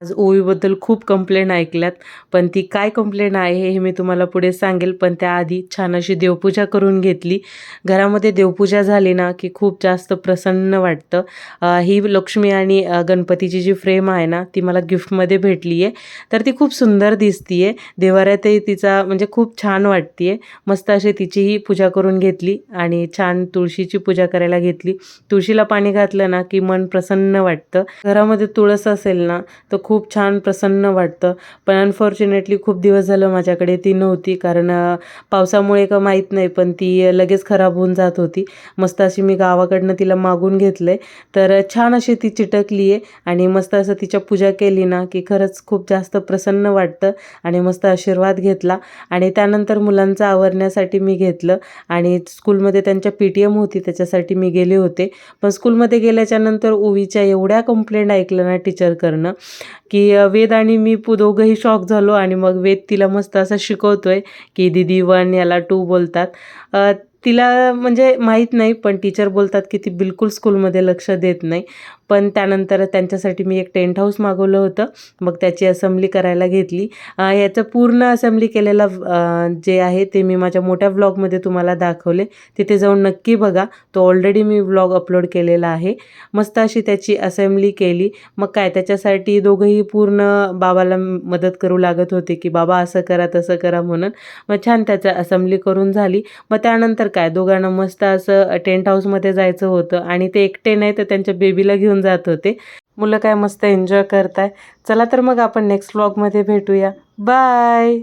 आज ओवीबद्दल खूप कंप्लेंट ऐकल्यात, पण ती काय कंप्लेंट आहे हे मी तुम्हाला पुढे सांगेल. पण त्याआधी छान अशी देवपूजा करून घेतली. घरामध्ये देवपूजा झाली ना, की खूप जास्त प्रसन्न वाटतं. ही लक्ष्मी आणि गणपतीची जी फ्रेम आहे ना, ती मला गिफ्टमध्ये भेटली आहे. तर ती खूप सुंदर दिसती आहे. देवाऱ्यातही तिचा म्हणजे खूप छान वाटते आहे. मस्त अशी तिचीही पूजा करून घेतली आणि छान तुळशीची पूजा करायला घेतली. तुळशीला पाणी घातलं ना, की मन प्रसन्न वाटतं. घरामध्ये तुळस असेल ना, तर खूप छान प्रसन्न वाटतं. पण अनफॉर्च्युनेटली खूप दिवस झालं माझ्याकडे ती नव्हती, कारण पावसामुळे का माहीत नाही, पण ती लगेच खराब होऊन जात होती. मस्त अशी मी गावाकडनं तिला मागून घेतलं तर छान अशी ती चिटकली आहे आणि मस्त असं तिच्या पूजा केली ना, की खरंच खूप जास्त प्रसन्न वाटतं आणि मस्त आशीर्वाद घेतला. आणि त्यानंतर मुलांचं आवरण्यासाठी मी घेतलं आणि स्कूलमध्ये त्यांच्या PTM होती, त्याच्यासाठी मी गेले होते. पण स्कूलमध्ये गेल्याच्यानंतर ओवीच्या एवढ्या कंप्लेंट ऐकलं ना टीचरकडनं, की वेद आणि मी दोघंही शॉक झालो. आणि मग वेद तिला मस्त असं शिकवतोय, की दीदी 1 याला 2 बोलतात. तिला म्हणजे माहीत नाही, पण टीचर बोलतात की ती बिलकुल स्कूलमध्ये लक्ष देत नाही. पण त्यानंतर त्यांच्यासाठी मी एक टेंट हाऊस मागवलं होतं. मग त्याची असेंब्ली करायला घेतली. याचं पूर्ण असेंब्ली केलेला जे आहे ते मी माझ्या मोठ्या व्लॉगमध्ये तुम्हाला दाखवले. तिथे जाऊन नक्की बघा. तो ऑलरेडी मी व्लॉग अपलोड केलेला आहे. मस्त अशी त्याची असेंब्ली केली. मग काय त्याच्यासाठी दोघंही पूर्ण बाबाला मदत करू लागत होते, की बाबा असं करा तसं करा म्हणून. मग छान त्याचं असेंब्ली करून झाली. मग त्यानंतर काय दोघांना मस्त असं टेंट हाऊसमध्ये जायचं होतं आणि ते एकटे नाही तर त्यांच्या बेबीला घेऊन जात होते. मुलं काय मस्त एन्जॉय करताय. चला तर मग आपण नेक्स्ट व्लॉगमध्ये भेटूया. बाय.